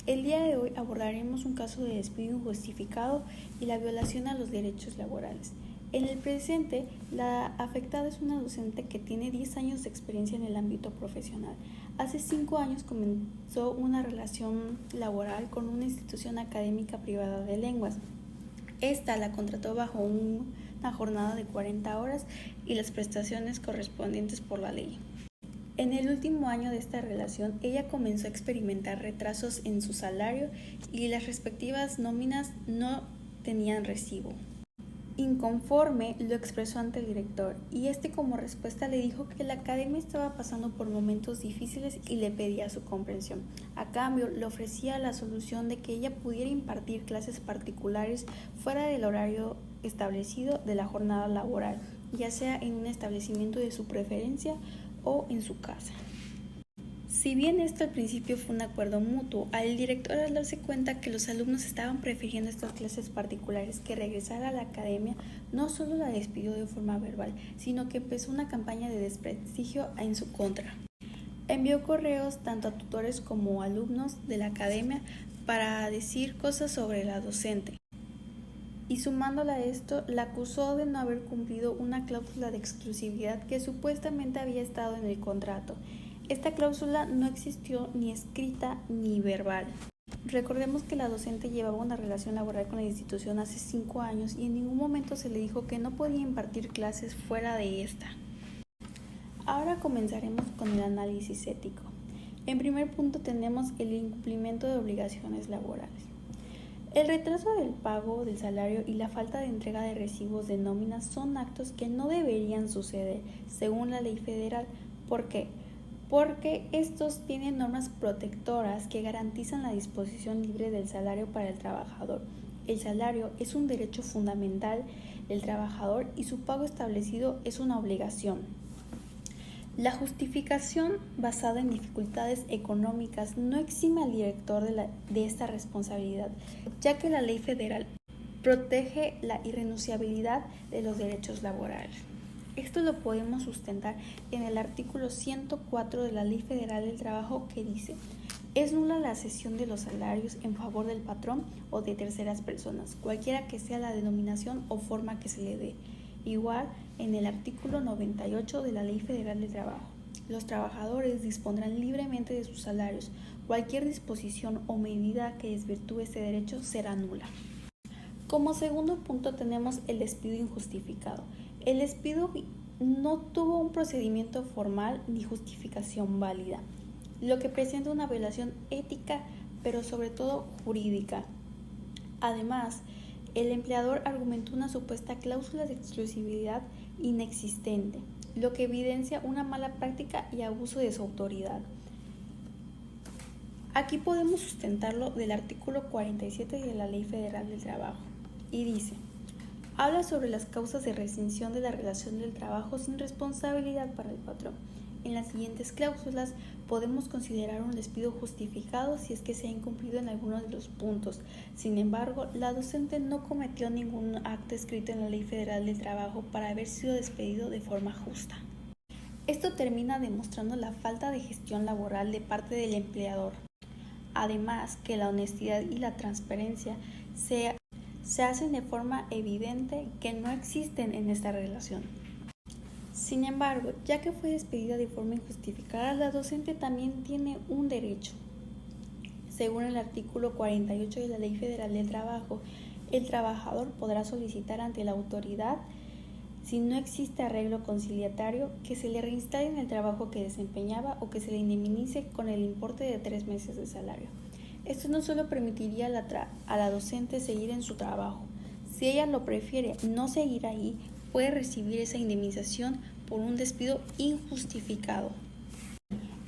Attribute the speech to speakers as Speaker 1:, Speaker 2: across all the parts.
Speaker 1: El día de hoy abordaremos un caso de despido injustificado y la violación a los derechos laborales. En el presente, la afectada es una docente que tiene 10 años de experiencia en el ámbito profesional. Hace 5 años comenzó una relación laboral con una institución académica privada de lenguas. Esta la contrató bajo una jornada de 40 horas y las prestaciones correspondientes por la ley. En el último año de esta relación, ella comenzó a experimentar retrasos en su salario y las respectivas nóminas no tenían recibo. Inconforme, lo expresó ante el director y este como respuesta le dijo que la academia estaba pasando por momentos difíciles y le pedía su comprensión. A cambio, le ofrecía la solución de que ella pudiera impartir clases particulares fuera del horario establecido de la jornada laboral, ya sea en un establecimiento de su preferencia o en su casa. Si bien esto al principio fue un acuerdo mutuo, al director al darse cuenta que los alumnos estaban prefiriendo estas clases particulares que regresar a la academia, no solo la despidió de forma verbal, sino que empezó una campaña de desprestigio en su contra. Envió correos tanto a tutores como a alumnos de la academia para decir cosas sobre la docente. Y sumándola a esto, la acusó de no haber cumplido una cláusula de exclusividad que supuestamente había estado en el contrato. Esta cláusula no existió ni escrita ni verbal. Recordemos que la docente llevaba una relación laboral con la institución hace 5 años y en ningún momento se le dijo que no podía impartir clases fuera de esta. Ahora comenzaremos con el análisis ético. En primer punto tenemos el incumplimiento de obligaciones laborales. El retraso del pago del salario y la falta de entrega de recibos de nómina son actos que no deberían suceder según la ley federal. ¿Por qué? Porque estos tienen normas protectoras que garantizan la disposición libre del salario para el trabajador. El salario es un derecho fundamental del trabajador y su pago establecido es una obligación. La justificación basada en dificultades económicas no exime al director de esta responsabilidad, ya que la ley federal protege la irrenunciabilidad de los derechos laborales. Esto lo podemos sustentar en el artículo 104 de la Ley Federal del Trabajo que dice: es nula la cesión de los salarios en favor del patrón o de terceras personas, cualquiera que sea la denominación o forma que se le dé. Igual, en el artículo 98 de la Ley Federal del Trabajo, los trabajadores dispondrán libremente de sus salarios. Cualquier disposición o medida que desvirtúe este derecho será nula. Como segundo punto tenemos el despido injustificado. El despido no tuvo un procedimiento formal ni justificación válida, lo que presenta una violación ética, pero sobre todo jurídica. Además, el empleador argumentó una supuesta cláusula de exclusividad inexistente, lo que evidencia una mala práctica y abuso de su autoridad. Aquí podemos sustentarlo del artículo 47 de la Ley Federal del Trabajo y dice: habla sobre las causas de rescisión de la relación del trabajo sin responsabilidad para el patrón. En las siguientes cláusulas podemos considerar un despido justificado si es que se ha incumplido en alguno de los puntos. Sin embargo, la docente no cometió ningún acto escrito en la Ley Federal del Trabajo para haber sido despedido de forma justa. Esto termina demostrando la falta de gestión laboral de parte del empleador. Además, que la honestidad y la transparencia se hacen de forma evidente que no existen en esta relación. Sin embargo, ya que fue despedida de forma injustificada, la docente también tiene un derecho. Según el artículo 48 de la Ley Federal del Trabajo, el trabajador podrá solicitar ante la autoridad, si no existe arreglo conciliatorio, que se le reinstale en el trabajo que desempeñaba o que se le indemnice con el importe de 3 meses de salario. Esto no solo permitiría a la docente seguir en su trabajo. Si ella lo prefiere no seguir ahí, puede recibir esa indemnización por un despido injustificado.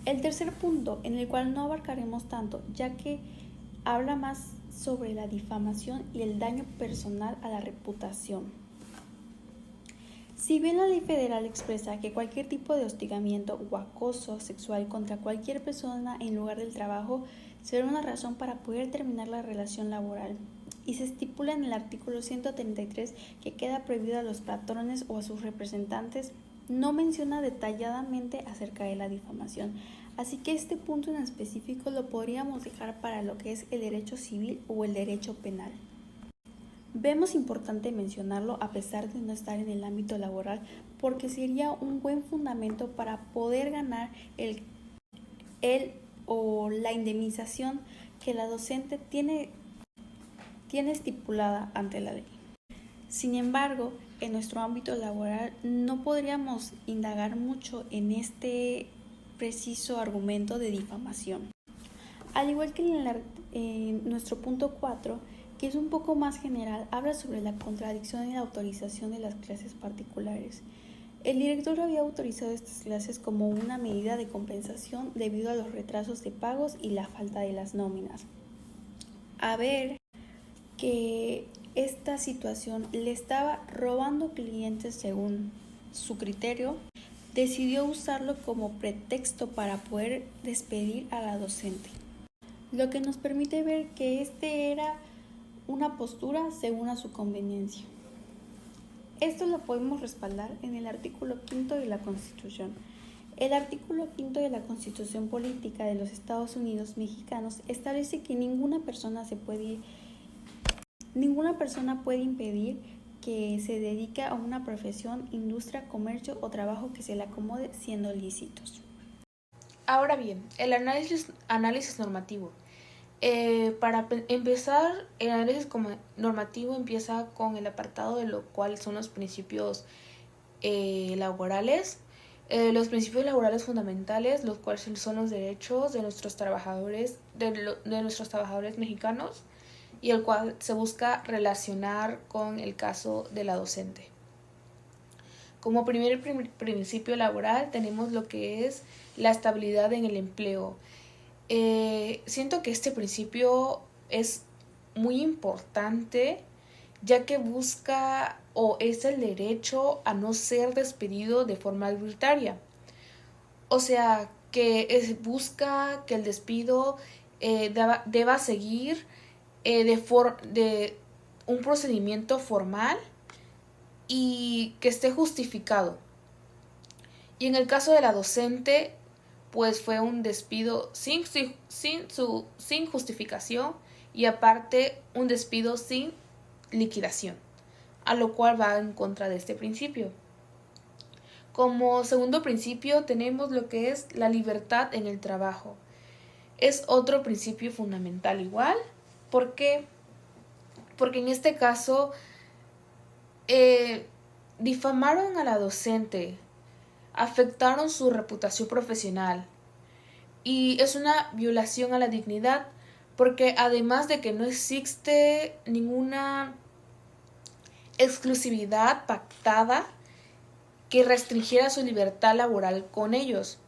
Speaker 1: El tercer punto, en el cual no abarcaremos tanto, ya que habla más sobre la difamación y el daño personal a la reputación. Si bien la ley federal expresa que cualquier tipo de hostigamiento o acoso sexual contra cualquier persona en lugar del trabajo será una razón para poder terminar la relación laboral, y se estipula en el artículo 133 que queda prohibido a los patrones o a sus representantes, no menciona detalladamente acerca de la difamación. Así que este punto en específico lo podríamos dejar para lo que es el derecho civil o el derecho penal. Vemos importante mencionarlo a pesar de no estar en el ámbito laboral porque sería un buen fundamento para poder ganar el o la indemnización que la docente tiene estipulada ante la ley. Sin embargo, en nuestro ámbito laboral no podríamos indagar mucho en este preciso argumento de difamación. Al igual que en nuestro punto 4, que es un poco más general, habla sobre la contradicción en la autorización de las clases particulares. El director había autorizado estas clases como una medida de compensación debido a los retrasos de pagos y la falta de las nóminas. A ver que esta situación le estaba robando clientes según su criterio, decidió usarlo como pretexto para poder despedir a la docente, lo que nos permite ver que este era una postura según a su conveniencia. Esto lo podemos respaldar en el artículo 5 de la Constitución. El artículo 5 de la Constitución Política de los Estados Unidos Mexicanos establece que ninguna persona puede impedir que se dedique a una profesión, industria, comercio o trabajo que se le acomode siendo lícitos.
Speaker 2: Ahora bien, el análisis normativo. Para empezar, el análisis normativo empieza con el apartado de lo cual son los principios laborales. Los principios laborales fundamentales, los cuales son los derechos de nuestros trabajadores, de nuestros trabajadores mexicanos, y el cual se busca relacionar con el caso de la docente. Como primer principio laboral tenemos lo que es la estabilidad en el empleo. Siento que este principio es muy importante, ya que busca o es el derecho a no ser despedido de forma arbitraria. O sea, que busca que el despido deba seguir de un procedimiento formal y que esté justificado. Y en el caso de la docente, pues fue un despido sin justificación y aparte un despido sin liquidación, a lo cual va en contra de este principio. Como segundo principio tenemos lo que es la libertad en el trabajo. Es otro principio fundamental igual. ¿Por qué? Porque en este caso difamaron a la docente, afectaron su reputación profesional y es una violación a la dignidad porque además de que no existe ninguna exclusividad pactada que restringiera su libertad laboral con ellos.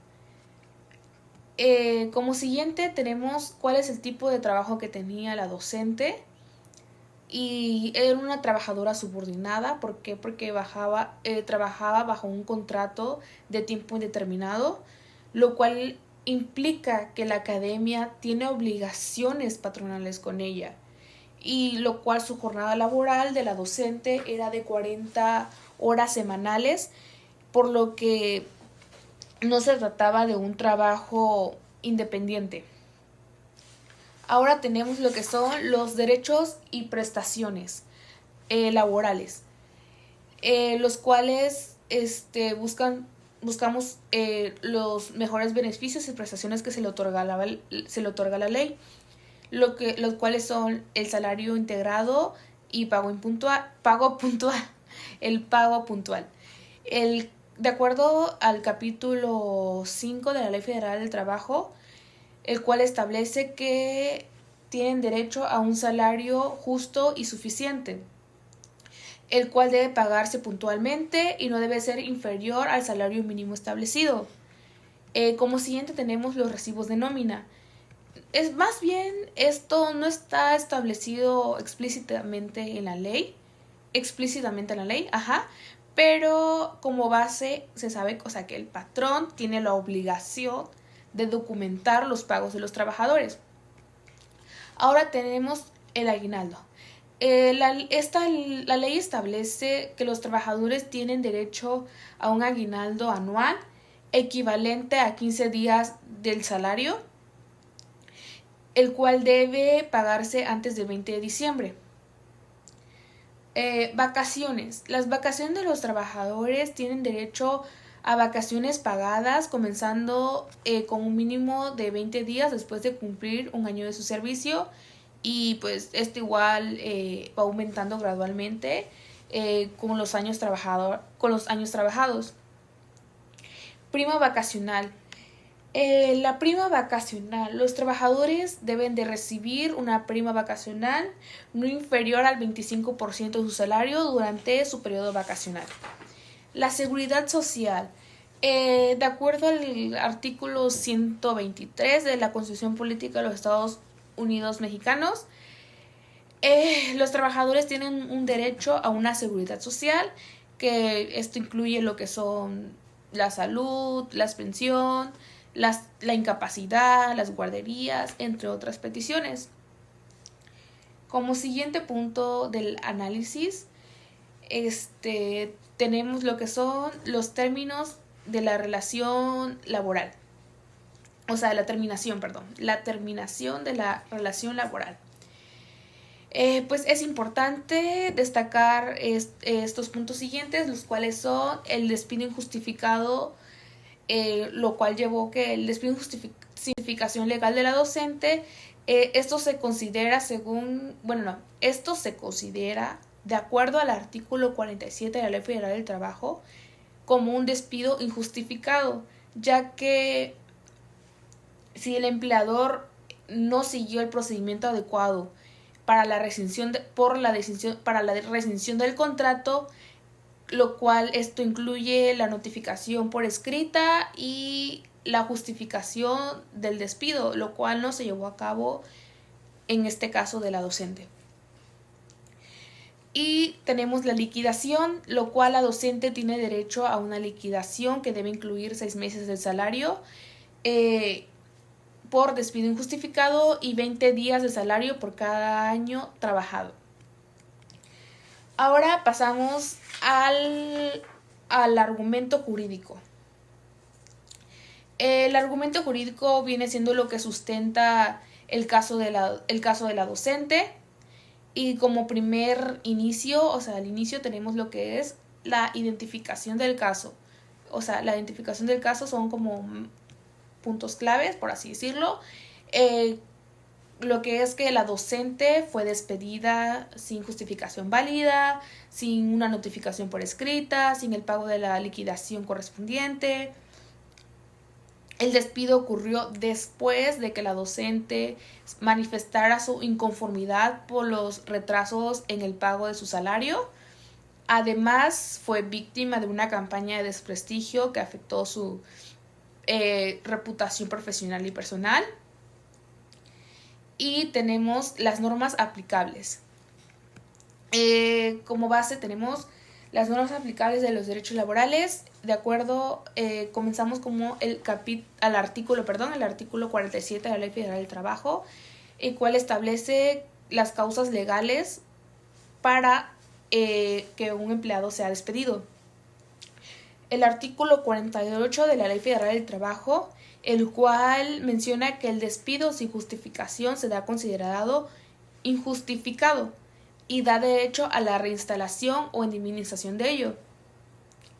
Speaker 2: Como siguiente tenemos cuál es el tipo de trabajo que tenía la docente y era una trabajadora subordinada. ¿Por qué? Porque trabajaba bajo un contrato de tiempo indeterminado, lo cual implica que la academia tiene obligaciones patronales con ella, y lo cual su jornada laboral de la docente era de 40 horas semanales, por lo que no se trataba de un trabajo independiente. Ahora tenemos lo que son los derechos y prestaciones laborales, los cuales buscamos los mejores beneficios y prestaciones que se le otorga la ley, los cuales son el salario integrado y pago puntual. De acuerdo al capítulo 5 de la Ley Federal del Trabajo, el cual establece que tienen derecho a un salario justo y suficiente, el cual debe pagarse puntualmente y no debe ser inferior al salario mínimo establecido. Como siguiente tenemos los recibos de nómina. Más bien, esto no está establecido explícitamente en la ley, pero como base se sabe, o sea, que el patrón tiene la obligación de documentar los pagos de los trabajadores. Ahora tenemos el aguinaldo. La ley establece que los trabajadores tienen derecho a un aguinaldo anual equivalente a 15 días del salario, el cual debe pagarse antes del 20 de diciembre. Vacaciones. Las vacaciones de los trabajadores tienen derecho a vacaciones pagadas, comenzando con un mínimo de 20 días después de cumplir un año de su servicio, y pues esto igual va aumentando gradualmente con los años trabajados. Prima vacacional. La prima vacacional. Los trabajadores deben de recibir una prima vacacional no inferior al 25% de su salario durante su periodo vacacional. La seguridad social. De acuerdo al artículo 123 de la Constitución Política de los Estados Unidos Mexicanos, los trabajadores tienen un derecho a una seguridad social, que esto incluye lo que son la salud, la pensión, la incapacidad, las guarderías, entre otras peticiones. Como siguiente punto del análisis, tenemos lo que son los términos de la relación laboral. O sea, la terminación de la relación laboral. Pues es importante destacar estos puntos siguientes, los cuales son el despido injustificado, lo cual llevó que el despido justificación legal de la docente, esto se considera de acuerdo al artículo 47 de la Ley Federal del Trabajo como un despido injustificado, ya que si el empleador no siguió el procedimiento adecuado para la rescisión del contrato, lo cual esto incluye la notificación por escrita y la justificación del despido, lo cual no se llevó a cabo en este caso de la docente. Y tenemos la liquidación, lo cual la docente tiene derecho a una liquidación que debe incluir 6 meses del salario por despido injustificado y 20 días de salario por cada año trabajado. Ahora pasamos al argumento jurídico. El argumento jurídico viene siendo lo que sustenta el caso de la docente, y como primer inicio, o sea, al inicio tenemos lo que es la identificación del caso. O sea, la identificación del caso son como puntos claves, por así decirlo. Lo que es que la docente fue despedida sin justificación válida, sin una notificación por escrita, sin el pago de la liquidación correspondiente. El despido ocurrió después de que la docente manifestara su inconformidad por los retrasos en el pago de su salario. Además, fue víctima de una campaña de desprestigio que afectó su reputación profesional y personal. Y tenemos las normas aplicables. Como base tenemos las normas aplicables de los derechos laborales. De acuerdo, comenzamos como el artículo 47 de la Ley Federal del Trabajo, el cual establece las causas legales para que un empleado sea despedido. El artículo 48 de la Ley Federal del Trabajo, el cual menciona que el despido sin justificación se da considerado injustificado y da derecho a la reinstalación o indemnización de ello.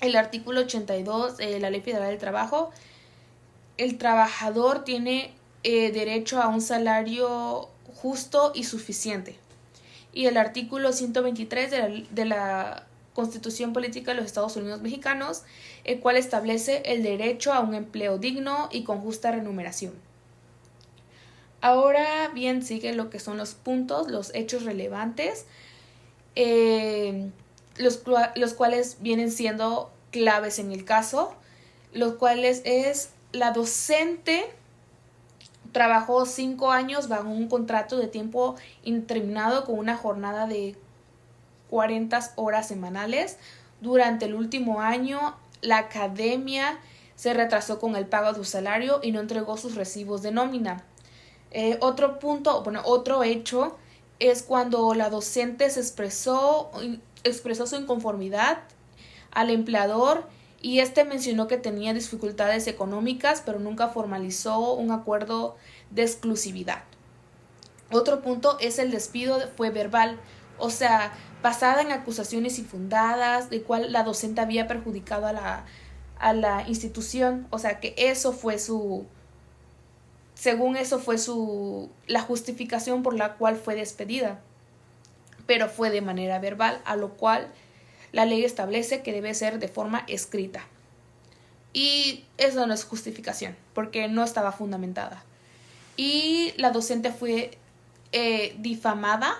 Speaker 2: El artículo 82 de la Ley Federal del Trabajo, el trabajador tiene derecho a un salario justo y suficiente. Y el artículo 123 de la Constitución Política de los Estados Unidos Mexicanos, el cual establece el derecho a un empleo digno y con justa remuneración. Ahora bien, sigue lo que son los puntos, los hechos relevantes, los cuales vienen siendo claves en el caso, los cuales es la docente trabajó 5 años bajo un contrato de tiempo indeterminado con una jornada de 40 horas semanales. Durante el último año, la academia se retrasó con el pago de su salario y no entregó sus recibos de nómina. Otro hecho es cuando la docente expresó su inconformidad al empleador y este mencionó que tenía dificultades económicas, pero nunca formalizó un acuerdo de exclusividad. Otro punto es el despido fue verbal, o sea, basada en acusaciones infundadas, de cual la docente había perjudicado a la institución, o sea, que eso fue según eso fue la justificación por la cual fue despedida, pero fue de manera verbal, a lo cual la ley establece que debe ser de forma escrita. Y eso no es justificación, porque no estaba fundamentada. Y la docente fue difamada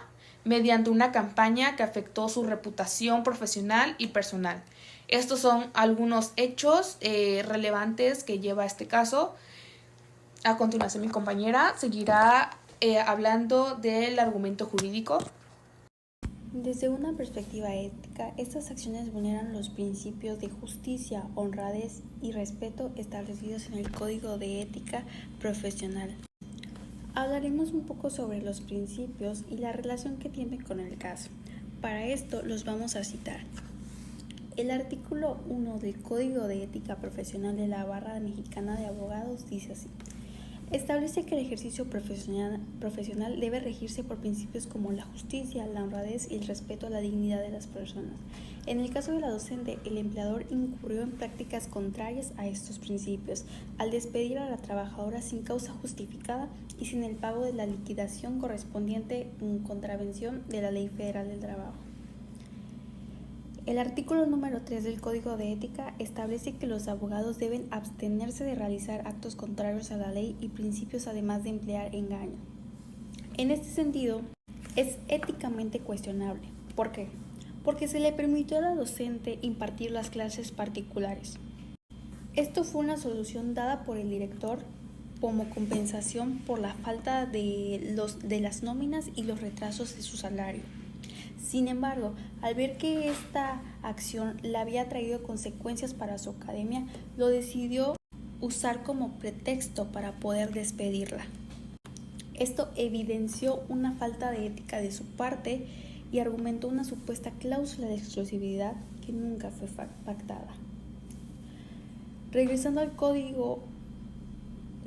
Speaker 2: mediante una campaña que afectó su reputación profesional y personal. Estos son algunos hechos relevantes que lleva este caso. A continuación, mi compañera seguirá hablando del argumento jurídico.
Speaker 1: Desde una perspectiva ética, estas acciones vulneran los principios de justicia, honradez y respeto establecidos en el Código de Ética Profesional. Hablaremos un poco sobre los principios y la relación que tienen con el caso. Para esto los vamos a citar. El artículo 1 del Código de Ética Profesional de la Barra Mexicana de Abogados dice así: establece que el ejercicio profesional debe regirse por principios como la justicia, la honradez y el respeto a la dignidad de las personas. En el caso de la docente, el empleador incurrió en prácticas contrarias a estos principios al despedir a la trabajadora sin causa justificada y sin el pago de la liquidación correspondiente en contravención de la Ley Federal del Trabajo. El artículo número 3 del Código de Ética establece que los abogados deben abstenerse de realizar actos contrarios a la ley y principios, además de emplear engaño. En este sentido, es éticamente cuestionable. ¿Por qué? Porque se le permitió a la docente impartir las clases particulares. Esto fue una solución dada por el director como compensación por la falta de las nóminas y los retrasos de su salario. Sin embargo, al ver que esta acción le había traído consecuencias para su academia, lo decidió usar como pretexto para poder despedirla. Esto evidenció una falta de ética de su parte y argumentó una supuesta cláusula de exclusividad que nunca fue pactada. Regresando al Código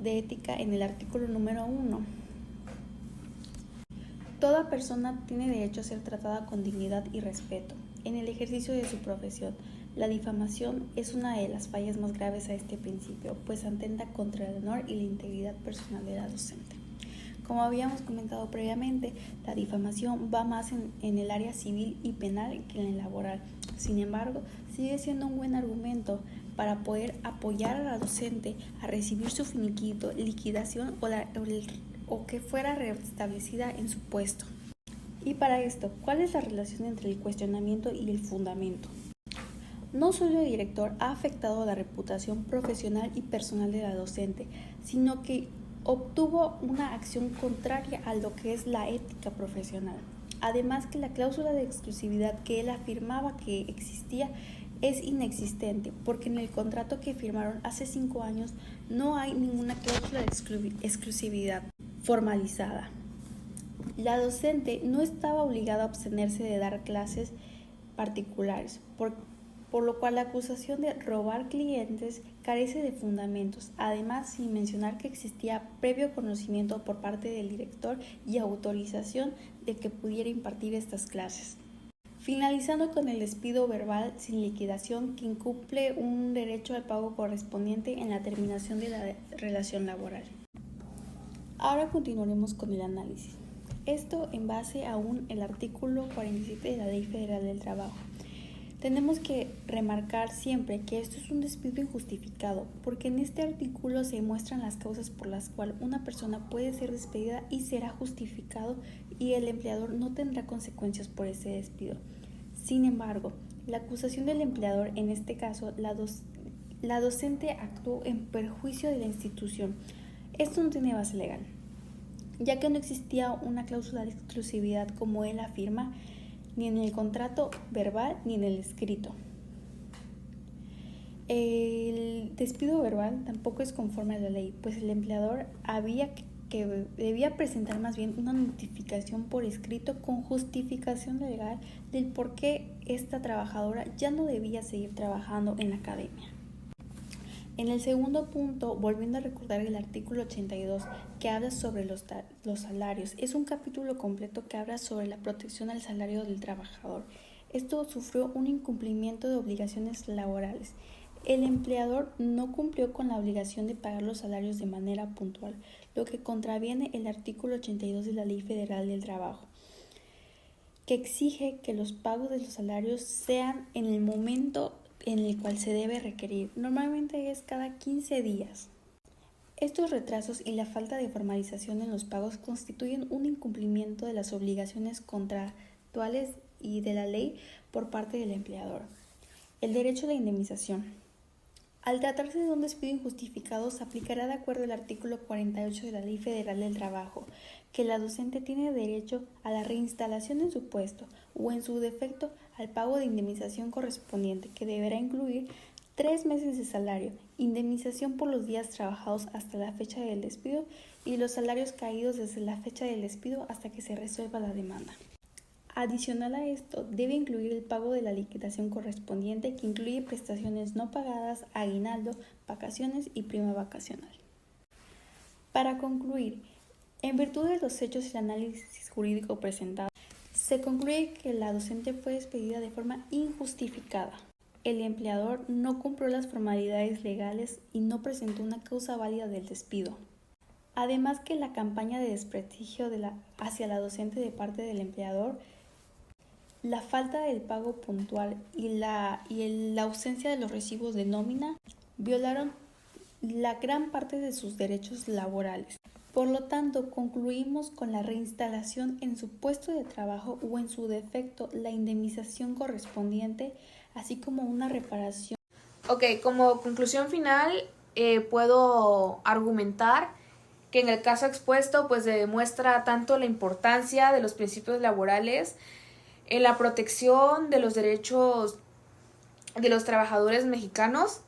Speaker 1: de Ética en el artículo número 1. Toda persona tiene derecho a ser tratada con dignidad y respeto en el ejercicio de su profesión. La difamación es una de las fallas más graves a este principio, pues atenta contra el honor y la integridad personal de la docente. Como habíamos comentado previamente, la difamación va más en el área civil y penal que en el laboral. Sin embargo, sigue siendo un buen argumento para poder apoyar a la docente a recibir su finiquito, liquidación o que fuera restablecida en su puesto. Y para esto, ¿cuál es la relación entre el cuestionamiento y el fundamento? No solo el director ha afectado la reputación profesional y personal de la docente, sino que obtuvo una acción contraria a lo que es la ética profesional. Además que la cláusula de exclusividad que él afirmaba que existía es inexistente, porque en el contrato que firmaron hace 5 años no hay ninguna cláusula de exclusividad formalizada. La docente no estaba obligada a abstenerse de dar clases particulares, por lo cual la acusación de robar clientes carece de fundamentos, además sin mencionar que existía previo conocimiento por parte del director y autorización de que pudiera impartir estas clases. Finalizando con el despido verbal sin liquidación que incumple un derecho al pago correspondiente en la terminación de la relación laboral. Ahora continuaremos con el análisis. Esto en base a el artículo 47 de la Ley Federal del Trabajo. Tenemos que remarcar siempre que esto es un despido injustificado, porque en este artículo se muestran las causas por las cuales una persona puede ser despedida y será justificado y el empleador no tendrá consecuencias por ese despido. Sin embargo, la acusación del empleador, en este caso, la docente actuó en perjuicio de la institución. Esto no tiene base legal, ya que no existía una cláusula de exclusividad como él afirma, ni en el contrato verbal ni en el escrito. El despido verbal tampoco es conforme a la ley, pues el empleador había que debía presentar más bien una notificación por escrito con justificación legal del por qué esta trabajadora ya no debía seguir trabajando en la academia. En el segundo punto, volviendo a recordar el artículo 82 que habla sobre los salarios, es un capítulo completo que habla sobre la protección al salario del trabajador. Esto sufrió un incumplimiento de obligaciones laborales. El empleador no cumplió con la obligación de pagar los salarios de manera puntual, lo que contraviene el artículo 82 de la Ley Federal del Trabajo, que exige que los pagos de los salarios sean en el momento en el cual se debe requerir. Normalmente es cada 15 días. Estos retrasos y la falta de formalización en los pagos constituyen un incumplimiento de las obligaciones contractuales y de la ley por parte del empleador. El derecho a la indemnización. Al tratarse de un despido injustificado, se aplicará de acuerdo al artículo 48 de la Ley Federal del Trabajo, que la docente tiene derecho a la reinstalación en su puesto o, en su defecto, al pago de indemnización correspondiente, que deberá incluir 3 meses de salario, indemnización por los días trabajados hasta la fecha del despido y los salarios caídos desde la fecha del despido hasta que se resuelva la demanda. Adicional a esto, debe incluir el pago de la liquidación correspondiente, que incluye prestaciones no pagadas, aguinaldo, vacaciones y prima vacacional. Para concluir, en virtud de los hechos y el análisis jurídico presentado, se concluye que la docente fue despedida de forma injustificada. El empleador no cumplió las formalidades legales y no presentó una causa válida del despido. Además que la campaña de desprestigio hacia la docente de parte del empleador, la falta del pago puntual y la ausencia de los recibos de nómina violaron la gran parte de sus derechos laborales. Por lo tanto, concluimos con la reinstalación en su puesto de trabajo o, en su defecto, la indemnización correspondiente, así como una reparación.
Speaker 2: Ok, como conclusión final, puedo argumentar que en el caso expuesto pues demuestra tanto la importancia de los principios laborales en la protección de los derechos de los trabajadores mexicanos,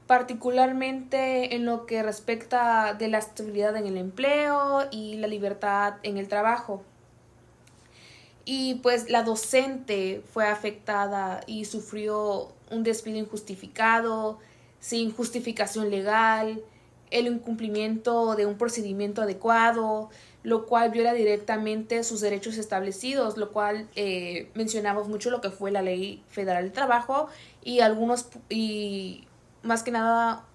Speaker 2: particularmente en lo que respecta de la estabilidad en el empleo y la libertad en el trabajo. Y pues la docente fue afectada y sufrió un despido injustificado, sin justificación legal, el incumplimiento de un procedimiento adecuado, lo cual viola directamente sus derechos establecidos, lo cual mencionamos mucho lo que fue la Ley Federal del Trabajo y más que nada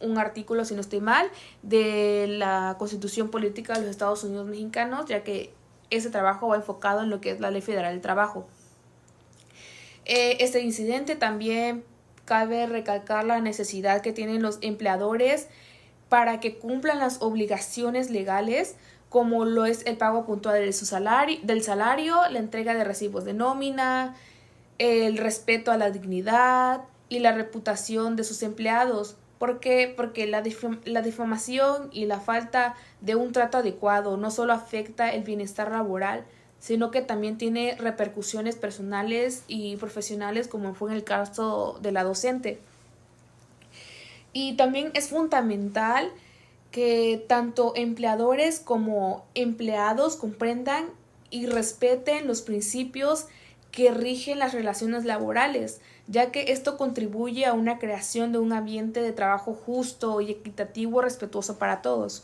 Speaker 2: un artículo, si no estoy mal, de la Constitución Política de los Estados Unidos Mexicanos, ya que ese trabajo va enfocado en lo que es la Ley Federal del Trabajo. Este incidente también cabe recalcar la necesidad que tienen los empleadores para que cumplan las obligaciones legales, como lo es el pago puntual del salario, la entrega de recibos de nómina, el respeto a la dignidad y la reputación de sus empleados. ¿Por qué? Porque la difamación y la falta de un trato adecuado no solo afecta el bienestar laboral, sino que también tiene repercusiones personales y profesionales, como fue en el caso de la docente. Y también es fundamental que tanto empleadores como empleados comprendan y respeten los principios que rigen las relaciones laborales, ya que esto contribuye a una creación de un ambiente de trabajo justo y equitativo, respetuoso para todos.